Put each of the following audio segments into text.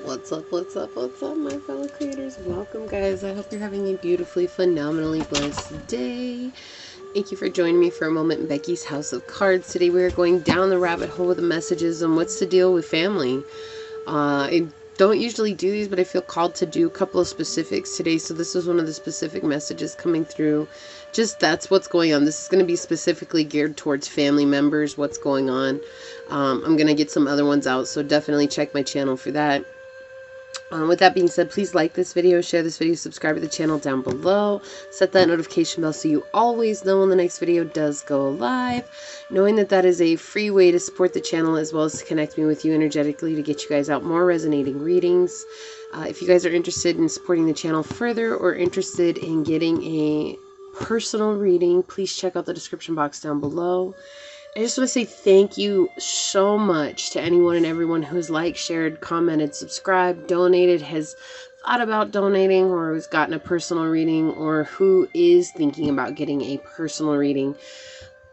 What's up, my fellow creators? Welcome, guys. I hope you're having a beautifully, phenomenally blessed day. Thank you for joining me for a moment in Becky's House of Cards. Today we are going down the rabbit hole with the messages on what's the deal with family. I don't usually do these, but I feel called to do a couple of specifics today. So this is one of the specific messages coming through. Just that's what's going on. This is going to be specifically geared towards family members, what's going on. I'm going to get some other ones out, so definitely check my channel for that. With that being said, please like this video, share this video, subscribe to the channel down below, set that notification bell so you always know when the next video does go live, knowing that that is a free way to support the channel as well as to connect me with you energetically to get you guys out more resonating readings. If you guys are interested in supporting the channel further or interested in getting a personal reading, please check out the description box down below. I just want to say thank you so much to anyone and everyone who's liked, shared, commented, subscribed, donated, has thought about donating, or has gotten a personal reading, or who is thinking about getting a personal reading.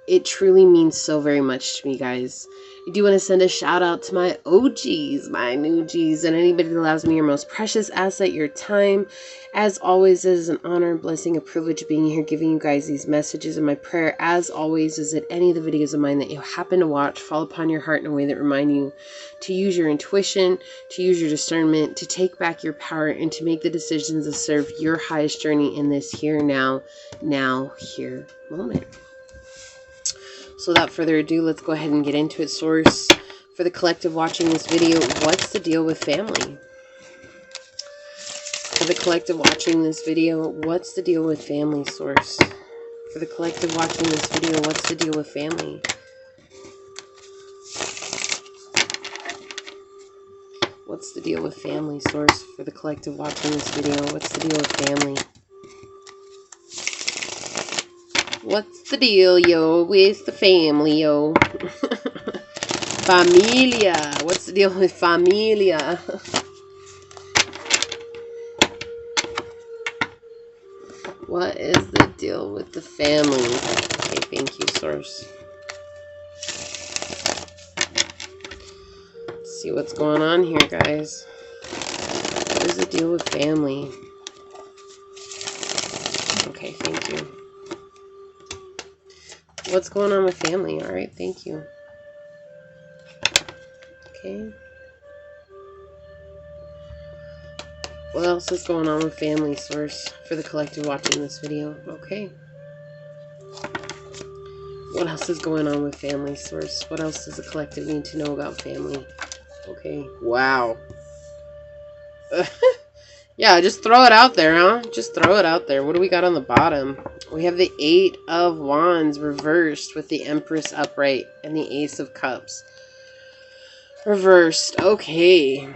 It truly means so very much to me, guys. I do want to send a shout out to my OGs, my new Gs, and anybody that allows me your most precious asset, your time. As always, it is an honor, blessing, a privilege being here, giving you guys these messages. And my prayer, as always, is that any of the videos of mine that you happen to watch fall upon your heart in a way that remind you to use your intuition, to use your discernment, to take back your power, and to make the decisions that serve your highest journey in this here, now, here moment. So without further ado, let's go ahead and get into it. Source for the collective watching this video, what's the deal with family? For the collective watching this video, what's the deal with family, source? For the collective watching this video, what's the deal with family? What's the deal with family, source? For the collective watching this video, what's the deal with family? What's the deal, yo, with the family, yo? Familia. What's the deal with familia? What is the deal with the family? Okay, thank you, source. Let's see what's going on here, guys. What is the deal with family? Okay, thank you. What's going on with family? All right, thank you. Okay. What else is going on with family, source, for the collective watching this video? Okay. What else is going on with family, source? What else does the collective need to know about family? Okay. Wow. Yeah, just throw it out there, huh? Just throw it out there. What do we got on the bottom? We have the 8 of Wands reversed with the Empress upright and the Ace of Cups reversed. Okay.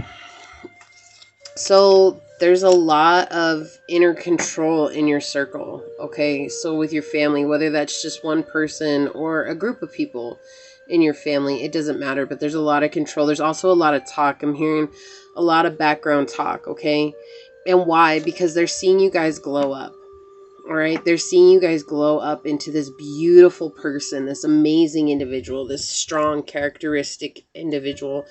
So there's a lot of inner control in your circle. Okay. So with your family, whether that's just one person or a group of people in your family, it doesn't matter. But there's a lot of control. There's also a lot of talk. I'm hearing a lot of background talk. Okay. And why? Because they're seeing you guys glow up. All right. They're seeing you guys glow up into this beautiful person, this amazing individual, this strong, characteristic individual.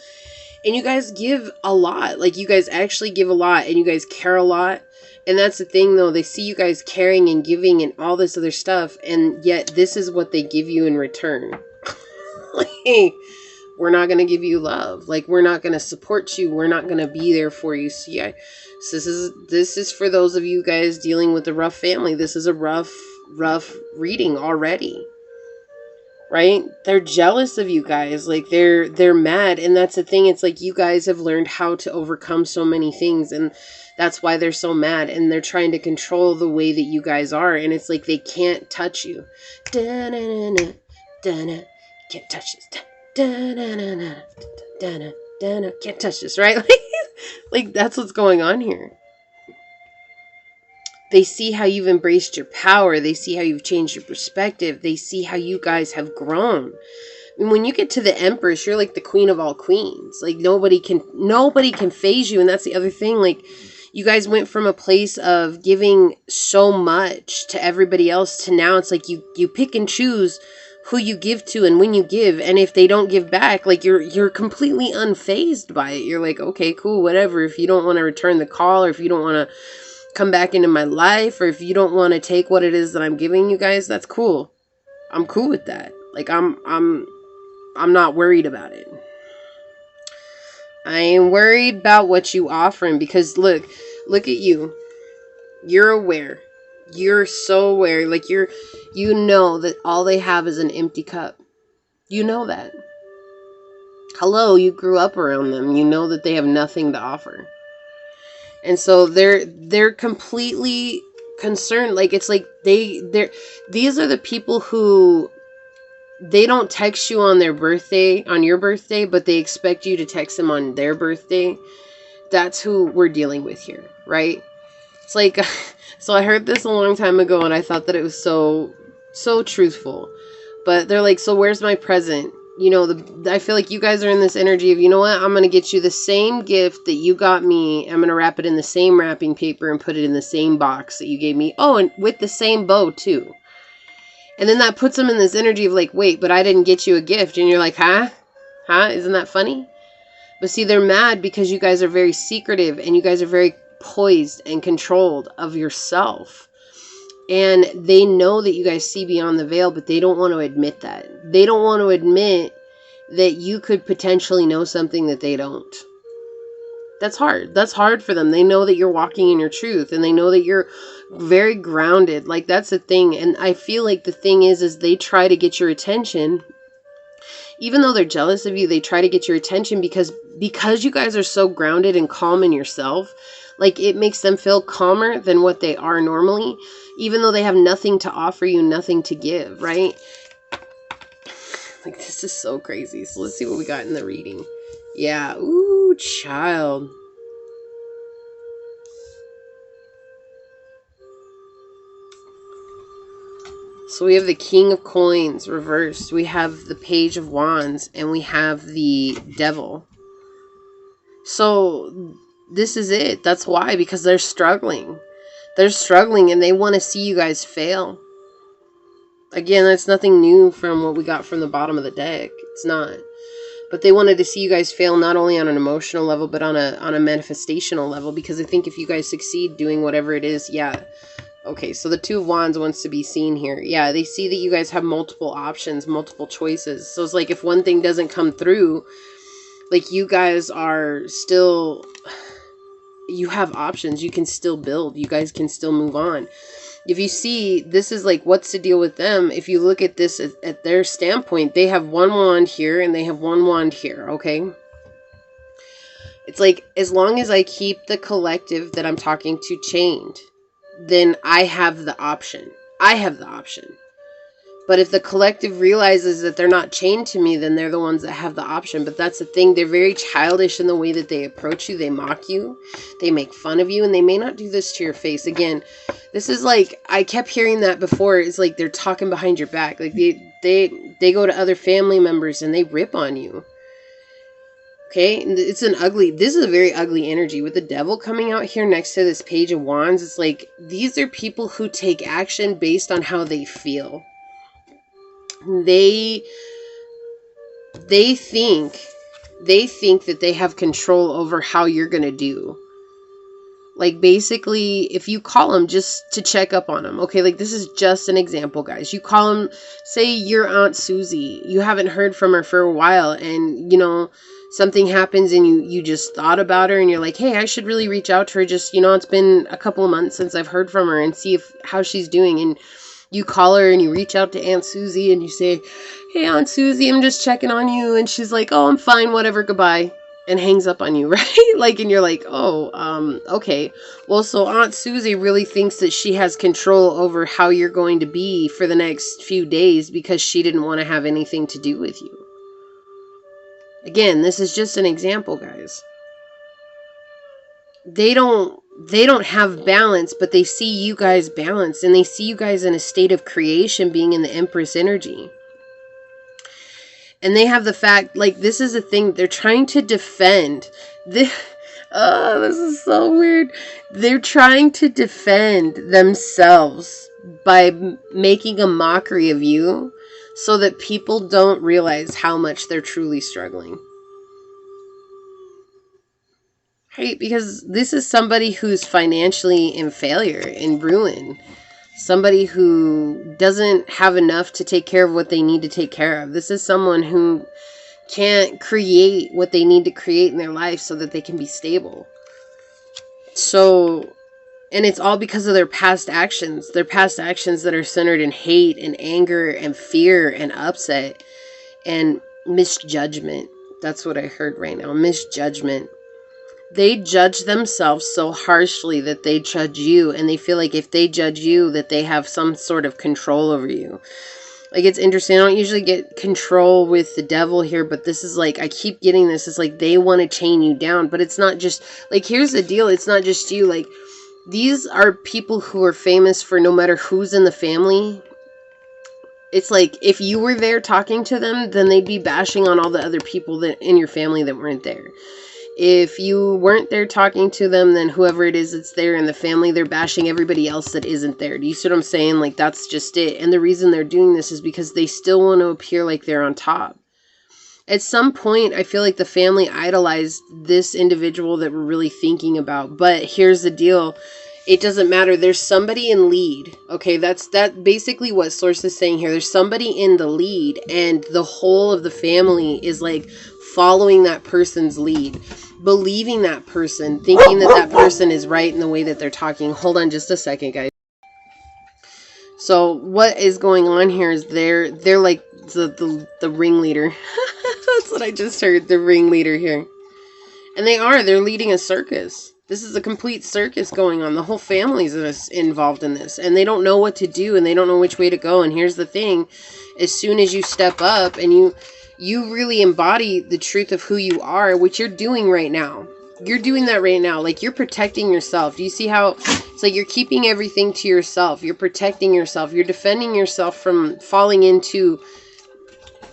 And you guys give a lot. Like, you guys actually give a lot, and you guys care a lot. And that's the thing, though. They see you guys caring and giving and all this other stuff. And yet this is what they give you in return. Like, we're not going to give you love. Like, we're not going to support you. We're not going to be there for you. So yeah, so this is for those of you guys dealing with a rough family. This is a rough reading already. Right? They're jealous of you guys. Like, they're mad. And that's the thing. It's like you guys have learned how to overcome so many things. And that's why they're so mad. And they're trying to control the way that you guys are. And it's like they can't touch you. Da-na-na-na, da-na. Can't touch this. Da-na-na-na, da-na, da-na. Can't touch this, right? Like, that's what's going on here. They see how you've embraced your power. They see how you've changed your perspective. They see how you guys have grown. I mean, when you get to the Empress, you're like the queen of all queens. Like, nobody can phase you. And that's the other thing. Like, you guys went from a place of giving so much to everybody else to now it's like you pick and choose who you give to and when you give. And if they don't give back, like you're completely unfazed by it. You're like, okay, cool, whatever. If you don't want to return the call, or if you don't want to come back into my life, or if you don't want to take what it is that I'm giving you guys, that's cool. I'm cool with that. Like I'm not worried about it. I ain't worried about what you offering, because look at you. You're aware. You're so aware. Like you know that all they have is an empty cup. You know that. Hello, you grew up around them. You know that they have nothing to offer. And so they're completely concerned. Like it's like these are the people who, they don't text you on your birthday, but they expect you to text them on their birthday. That's who we're dealing with here, right? It's like, so I heard this a long time ago and I thought that it was so truthful. But they're like, so where's my present? You know, I feel like you guys are in this energy of, you know what? I'm going to get you the same gift that you got me. I'm going to wrap it in the same wrapping paper and put it in the same box that you gave me. Oh, and with the same bow too. And then that puts them in this energy of like, wait, but I didn't get you a gift. And you're like, huh? Isn't that funny? But see, they're mad because you guys are very secretive and you guys are very poised and controlled of yourself. And they know that you guys see beyond the veil, but they don't want to admit that. They don't want to admit that you could potentially know something that they don't. That's hard. That's hard for them. They know that you're walking in your truth and they know that you're very grounded. Like that's the thing. And I feel like the thing is they try to get your attention. Even though they're jealous of you, they try to get your attention because you guys are so grounded and calm in yourself. Like it makes them feel calmer than what they are normally, even though they have nothing to offer you, nothing to give, right? Like this is so crazy. So let's see what we got in the reading. Yeah. Ooh, child. So we have the King of Coins reversed. We have the Page of Wands and we have the Devil. So this is it. That's why, because they're struggling. They're struggling and they want to see you guys fail. Again, that's nothing new from what we got from the bottom of the deck. It's not. But they wanted to see you guys fail not only on an emotional level, but on a manifestational level. Because I think if you guys succeed doing whatever it is, yeah. Okay, so the Two of Wands wants to be seen here. Yeah, they see that you guys have multiple options, multiple choices. So it's like if one thing doesn't come through, like you guys are still, you have options. You can still build. You guys can still move on. If you see, this is like, what's the deal with them? If you look at this at their standpoint, they have one wand here and they have one wand here, okay? It's like, as long as I keep the collective that I'm talking to chained, then I have the option. I have the option. But if the collective realizes that they're not chained to me, then they're the ones that have the option. But that's the thing. They're very childish in the way that they approach you. They mock you. They make fun of you. And they may not do this to your face. Again, this is like, I kept hearing that before. It's like they're talking behind your back. Like they go to other family members and they rip on you. Okay, this is a very ugly energy. With the Devil coming out here next to this Page of Wands, it's like, these are people who take action based on how they feel. They think that they have control over how you're going to do. Like, basically, if you call them just to check up on them, okay, like, this is just an example, guys. You call them, say your Aunt Susie, you haven't heard from her for a while, and, you know, something happens and you just thought about her and you're like, hey, I should really reach out to her. Just, you know, it's been a couple of months since I've heard from her and see how she's doing. And you call her and you reach out to Aunt Susie and you say, hey, Aunt Susie, I'm just checking on you. And she's like, oh, I'm fine, whatever, goodbye. And hangs up on you, right? Like, and you're like, oh, okay. Well, so Aunt Susie really thinks that she has control over how you're going to be for the next few days because she didn't want to have anything to do with you. Again, this is just an example, guys. They don't have balance, but they see you guys balanced, and they see you guys in a state of creation, being in the Empress energy. And they have the fact, like, this is a thing, they're trying to defend. Oh, this is so weird. They're trying to defend themselves by making a mockery of you. so that people don't realize how much they're truly struggling. Right? Because this is somebody who's financially in failure, in ruin. Somebody who doesn't have enough to take care of what they need to take care of. This is someone who can't create what they need to create in their life so that they can be stable. So, and it's all because of their past actions. Their past actions that are centered in hate and anger and fear and upset and misjudgment. That's what I heard right now. Misjudgment. They judge themselves so harshly that they judge you, and they feel like if they judge you that they have some sort of control over you. Like, it's interesting. I don't usually get control with the devil here, but this is like, I keep getting this. It's like they want to chain you down, but it's not just, like, here's the deal. It's not just you. Like, these are people who are famous for no matter who's in the family. It's like, if you were there talking to them, then they'd be bashing on all the other people that in your family that weren't there. If you weren't there talking to them, then whoever it is that's there in the family, they're bashing everybody else that isn't there. Do you see what I'm saying? Like, that's just it. And the reason they're doing this is because they still want to appear like they're on top. At some point, I feel like the family idolized this individual that we're really thinking about. But here's the deal. It doesn't matter. There's somebody in lead. Okay, that's basically what Source is saying here. There's somebody in the lead, and the whole of the family is like following that person's lead, believing that person, thinking that that person is right in the way that they're talking. Hold on just a second, guys. So what is going on here is they're like the ringleader. That's what I just heard, the ringleader here. And they're leading a circus. This is a complete circus going on. The whole family's involved in this, and they don't know what to do, and they don't know which way to go. And here's the thing. As soon as you step up and you really embody the truth of who you are, which you're doing right now. You're doing that right now. Like, you're protecting yourself. Do you see how it's like you're keeping everything to yourself? You're protecting yourself. You're defending yourself from falling into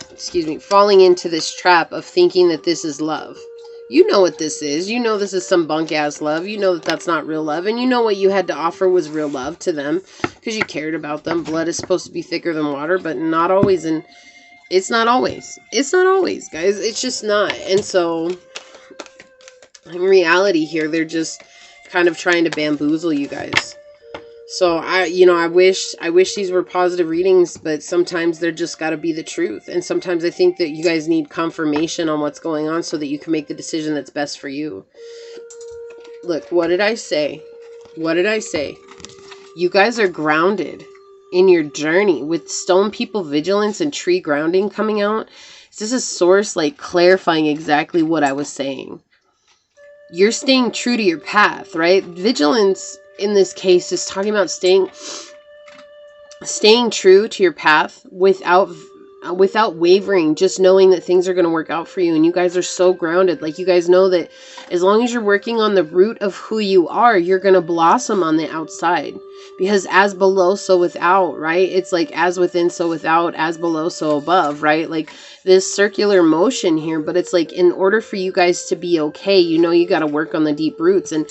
this trap of thinking that this is love. You know what this is. You know this is some bunk-ass love. You know that that's not real love. And you know what you had to offer was real love to them because you cared about them. Blood is supposed to be thicker than water, but not always. And it's not always. It's not always, guys. It's just not. And so, in reality here, they're just kind of trying to bamboozle you guys. So, I wish these were positive readings, but sometimes they're just got to be the truth. And sometimes I think that you guys need confirmation on what's going on so that you can make the decision that's best for you. Look, what did I say? What did I say? You guys are grounded in your journey with Stone People Vigilance and Tree Grounding coming out. This is Source like clarifying exactly what I was saying. You're staying true to your path, right? Vigilance in this case is talking about staying true to your path without wavering, just knowing that things are going to work out for you. And you guys are so grounded. Like, you guys know that as long as you're working on the root of who you are, you're going to blossom on the outside. Because as below, so without, right? It's like as within, so without, as below, so above, right? Like this circular motion here. But it's like, in order for you guys to be okay, you got to work on the deep roots. And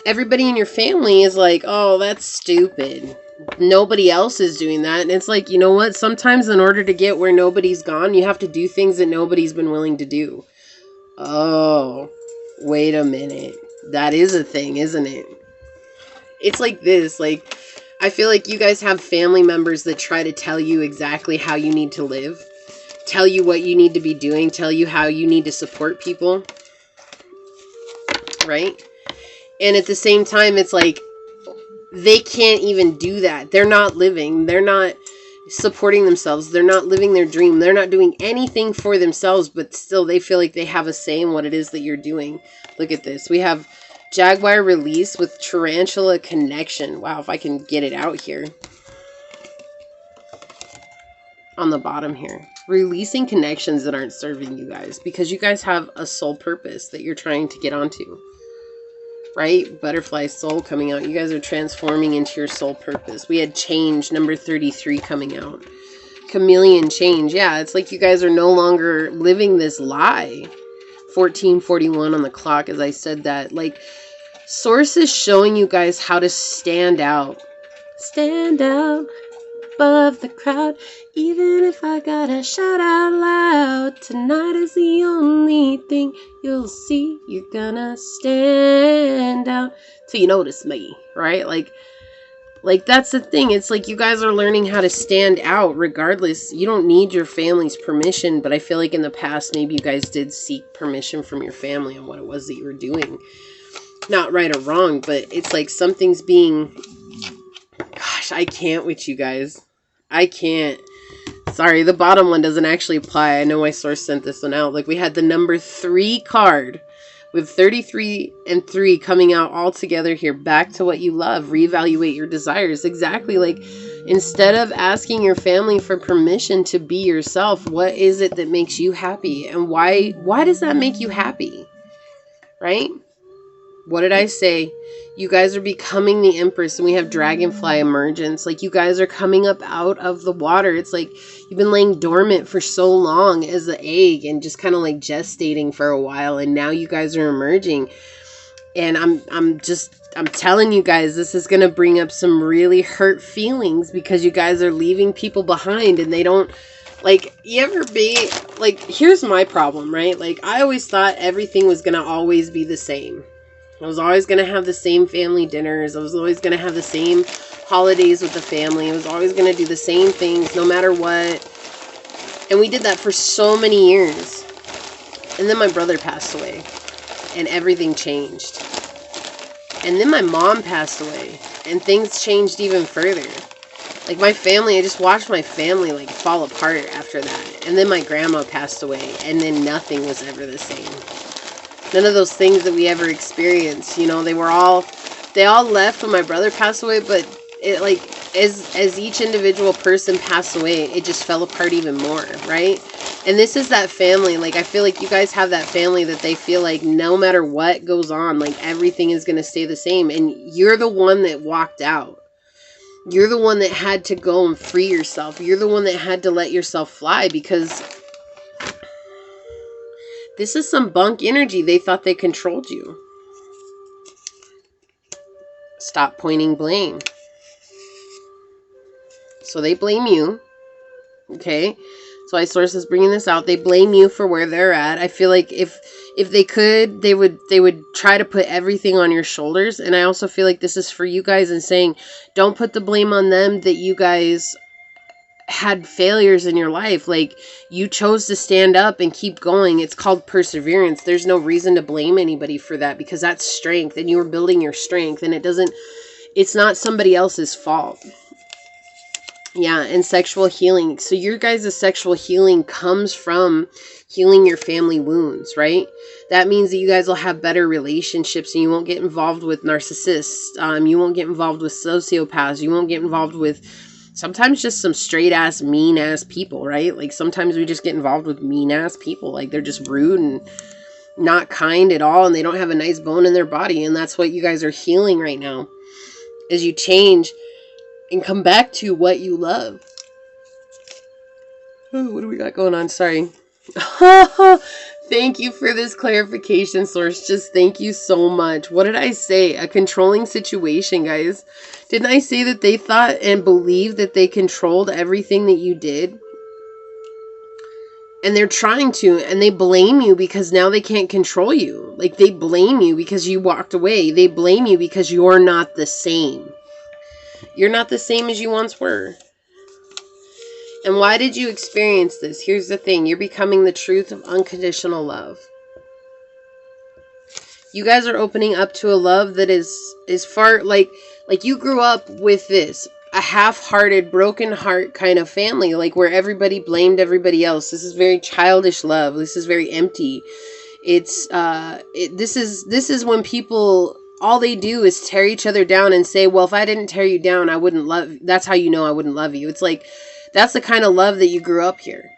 everybody in your family is like, oh, that's stupid. Nobody else is doing that. And it's like, you know what? Sometimes in order to get where nobody's gone, you have to do things that nobody's been willing to do. Oh, wait a minute. That is a thing, isn't it? It's like this. Like, I feel like you guys have family members that try to tell you exactly how you need to live. Tell you what you need to be doing. Tell you how you need to support people. Right? And at the same time, it's like, they can't even do that. They're not living. They're not supporting themselves. They're not living their dream. They're not doing anything for themselves, but still they feel like they have a say in what it is that you're doing. Look at this. We have Jaguar Release with Tarantula Connection. Wow, if I can get it out here. On the bottom here. Releasing connections that aren't serving you guys, because you guys have a soul purpose that you're trying to get onto. Right? Butterfly soul coming out. You guys are transforming into your soul purpose. We had change, number 33 coming out. Chameleon change. Yeah, it's like you guys are no longer living this lie. 1441 on the clock as I said that. Like, Source is showing you guys how to stand out. Stand out. above the crowd. Even if I gotta shout out loud, tonight is the only thing you'll see. You're gonna stand out till you notice me, right? Like that's the thing. It's like you guys are learning how to stand out regardless. You don't need your family's permission, but I feel like in the past maybe you guys did seek permission from your family on what it was that you were doing. Not right or wrong, but it's like something's being... Gosh, I can't with you guys. I can't. Sorry, the bottom one doesn't actually apply. I know my source sent this one out. Like we had the number 3 card with 33 and 3 coming out all together here. Back to what you love. Reevaluate your desires. Exactly. Like instead of asking your family for permission to be yourself, what is it that makes you happy? And why does that make you happy? Right? What did I say? You guys are becoming the Empress, and we have Dragonfly emergence. Like you guys are coming up out of the water. It's like you've been laying dormant for so long as an egg and just kind of like gestating for a while, and now you guys are emerging. And I'm telling you guys, this is going to bring up some really hurt feelings because you guys are leaving people behind, and they don't... Like, you ever be... Like, here's my problem, right? Like, I always thought everything was going to always be the same. I was always going to have the same family dinners. I was always going to have the same holidays with the family. I was always going to do the same things no matter what. And we did that for so many years. And then my brother passed away. And everything changed. And then my mom passed away. And things changed even further. Like my family, I just watched my family like fall apart after that. And then my grandma passed away. And then nothing was ever the same. None of those things that we ever experienced, you know, they all left when my brother passed away, but it like, as each individual person passed away, it just fell apart even more, right? And this is that family. Like, I feel like you guys have that family that they feel like no matter what goes on, like everything is going to stay the same. And you're the one that walked out. You're the one that had to go and free yourself. You're the one that had to let yourself fly because... This is some bunk energy. They thought they controlled you. Stop pointing blame. So they blame you. Okay? So source is bringing this out. They blame you for where they're at. I feel like if they could, they would try to put everything on your shoulders. And I also feel like this is for you guys and saying, don't put the blame on them that you guys had failures in your life. Like, you chose to stand up and keep going. It's called perseverance. There's no reason to blame anybody for that because that's strength and you were building your strength, and it's not somebody else's fault. Yeah, and sexual healing. So your guys' sexual healing comes from healing your family wounds, right? That means that you guys will have better relationships and you won't get involved with narcissists. You won't get involved with sociopaths. You won't get involved with sometimes just some straight ass, mean ass people, right? Like sometimes we just get involved with mean ass people. Like they're just rude and not kind at all. And they don't have a nice bone in their body. And that's what you guys are healing right now. As you change and come back to what you love. Oh, what do we got going on? Sorry. Thank you for this clarification, source. Just thank you so much. What did I say? A controlling situation, guys. Didn't I say that they thought and believed that they controlled everything that you did? And they're trying to, and they blame you because now they can't control you. Like, they blame you because you walked away. They blame you because you're not the same. You're not the same as you once were. And why did you experience this? Here's the thing. You're becoming the truth of unconditional love. You guys are opening up to a love that is far, like you grew up with this. A half-hearted, broken heart kind of family. Like where everybody blamed everybody else. This is very childish love. This is very empty. This is when people... all they do is tear each other down and say, well, if I didn't tear you down, I wouldn't love... That's how you know I wouldn't love you. It's like... That's the kind of love that you grew up here.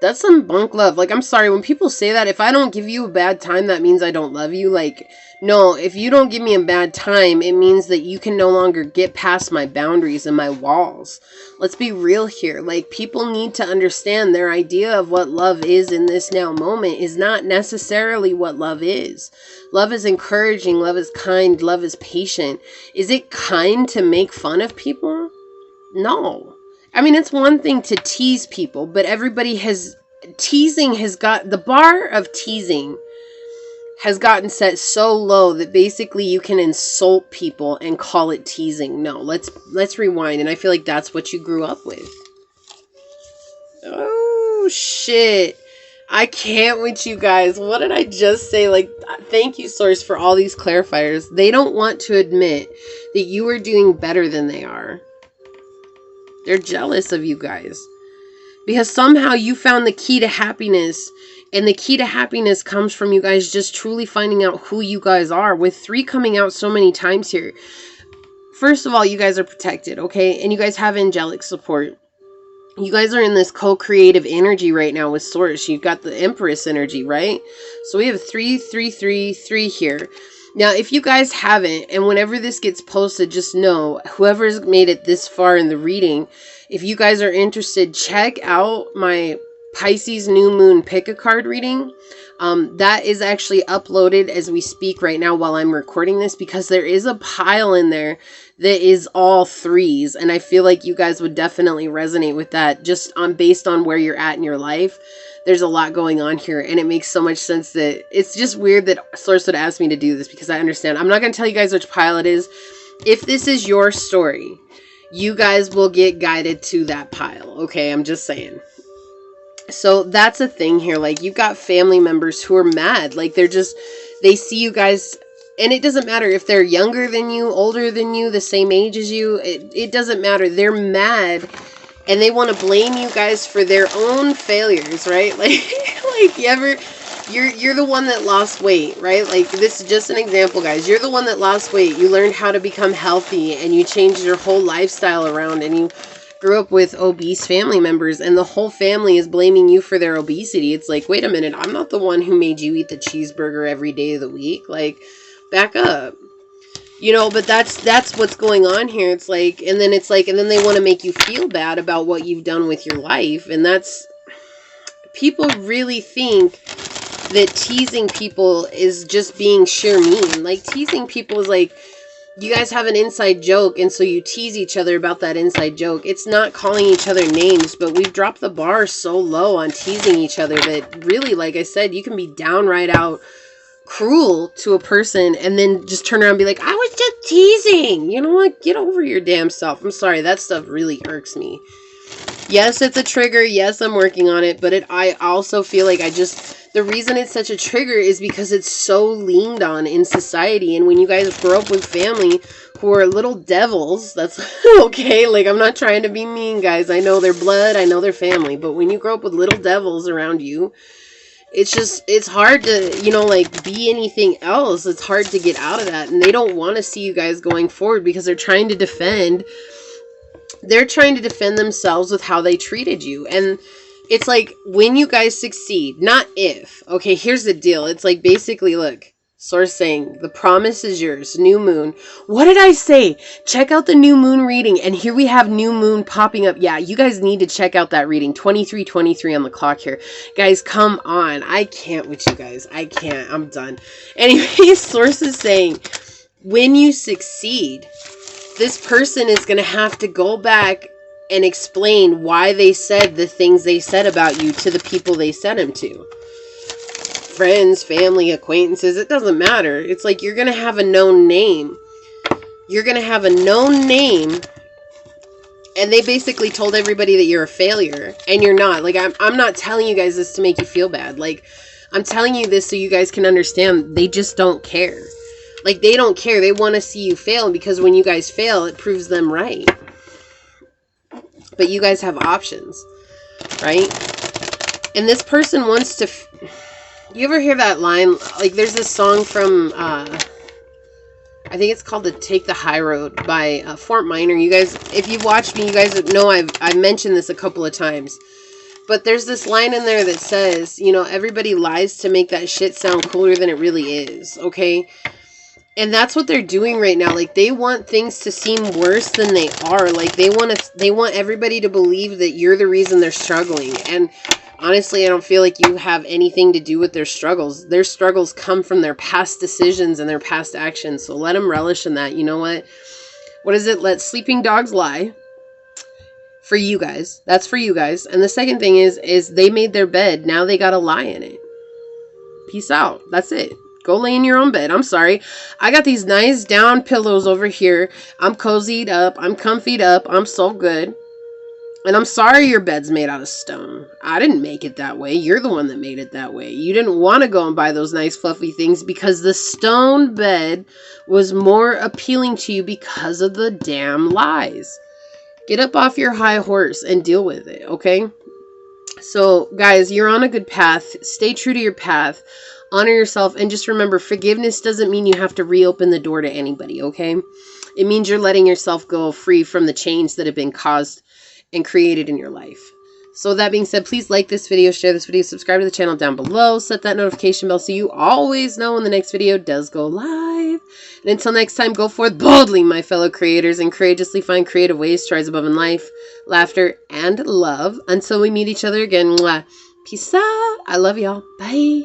That's some bunk love. Like, I'm sorry, when people say that, if I don't give you a bad time, that means I don't love you. Like, no, if you don't give me a bad time, it means that you can no longer get past my boundaries and my walls. Let's be real here. Like, people need to understand their idea of what love is in this now moment is not necessarily what love is. Love is encouraging, love is kind, love is patient. Is it kind to make fun of people? No. I mean, it's one thing to tease people, but teasing has got, the bar of teasing has gotten set so low that basically you can insult people and call it teasing. No, let's rewind. And I feel like that's what you grew up with. Oh, shit. I can't with you guys. What did I just say? Like, thank you, Source, for all these clarifiers. They don't want to admit that you are doing better than they are. They're jealous of you guys. Because somehow you found the key to happiness. And the key to happiness comes from you guys just truly finding out who you guys are. With 3 coming out so many times here. First of all, you guys are protected, okay? And you guys have angelic support. You guys are in this co-creative energy right now with Source. You've got the Empress energy, right? So we have 3, 3, 3, 3 here. Now, if you guys haven't, and whenever this gets posted, just know, whoever's made it this far in the reading, if you guys are interested, check out my Pisces New Moon Pick-a-Card reading. That is actually uploaded as we speak right now while I'm recording this, because there is a pile in there that is all 3s, and I feel like you guys would definitely resonate with that just based on where you're at in your life. There's a lot going on here, and it makes so much sense that it's just weird that Source would ask me to do this, because I understand. I'm not going to tell you guys which pile it is. If this is your story, you guys will get guided to that pile, okay? I'm just saying. So that's a thing here. Like, you've got family members who are mad. Like, they see you guys, and it doesn't matter if they're younger than you, older than you, the same age as you. It doesn't matter. They're mad. And they want to blame you guys for their own failures, right? Like you're the one that lost weight, right? Like, this is just an example, guys. You're the one that lost weight. You learned how to become healthy, and you changed your whole lifestyle around, and you grew up with obese family members, and the whole family is blaming you for their obesity. It's like, wait a minute, I'm not the one who made you eat the cheeseburger every day of the week. Like, back up. You know, but that's what's going on here. It's like, and then they want to make you feel bad about what you've done with your life. And people really think that teasing people is just being sheer mean. Like, teasing people is like, you guys have an inside joke, and so you tease each other about that inside joke. It's not calling each other names, but we've dropped the bar so low on teasing each other that really, like I said, you can be downright out cruel to a person and then just turn around and be like, I was just teasing. You know what? Get over your damn self. I'm sorry. That stuff really irks me. Yes, it's a trigger. Yes, I'm working on it. But I also feel like the reason it's such a trigger is because it's so leaned on in society. And when you guys grow up with family who are little devils, that's okay. Like, I'm not trying to be mean, guys. I know their blood. I know their family. But when you grow up with little devils around you, it's hard to, like, be anything else. It's hard to get out of that. And they don't want to see you guys going forward because they're trying to defend themselves with how they treated you. And it's like, when you guys succeed, not if. Okay, here's the deal. It's like, basically, look, Source saying, the promise is yours. New moon. What did I say? Check out the new moon reading. And here we have new moon popping up. Yeah, you guys need to check out that reading. 23:23 on the clock here. Guys, come on. I can't with you guys. I can't. I'm done. Anyway, Source is saying, when you succeed, this person is going to have to go back and explain why they said the things they said about you to the people they said them to. Friends, family, acquaintances, it doesn't matter. It's like, you're going to have a known name. You're going to have a known name. And they basically told everybody that you're a failure. And you're not. Like, I'm not telling you guys this to make you feel bad. Like, I'm telling you this so you guys can understand they just don't care. Like, they don't care. They want to see you fail, because when you guys fail, it proves them right. But you guys have options, right? And this person wants to... You ever hear that line? Like, there's this song from, I think it's called Take the High Road by Fort Minor. You guys, if you've watched me, you guys know I've mentioned this a couple of times. But there's this line in there that says, you know, everybody lies to make that shit sound cooler than it really is, okay? And that's what they're doing right now. Like, they want things to seem worse than they are. Like, they want everybody to believe that you're the reason they're struggling. And honestly, I don't feel like you have anything to do with their struggles. Their struggles come from their past decisions and their past actions. So let them relish in that. You know what? What is it? Let sleeping dogs lie. For you guys. That's for you guys. And the second thing is they made their bed. Now they gotta lie in it. Peace out. That's it. Go lay in your own bed. I'm sorry. I got these nice down pillows over here. I'm cozied up. I'm comfied up. I'm so good. And I'm sorry your bed's made out of stone. I didn't make it that way. You're the one that made it that way. You didn't want to go and buy those nice fluffy things because the stone bed was more appealing to you because of the damn lies. Get up off your high horse and deal with it, okay? So, guys, you're on a good path. Stay true to your path. Honor yourself. And just remember, forgiveness doesn't mean you have to reopen the door to anybody, okay? It means you're letting yourself go free from the chains that have been caused and created in your life. So with that being said, please like this video, share this video, subscribe to the channel down below, set that notification bell so you always know when the next video does go live. And until next time, go forth boldly, my fellow creators, and courageously find creative ways to rise above in life, laughter, and love. Until we meet each other again, mwah. Peace out. I love y'all. Bye.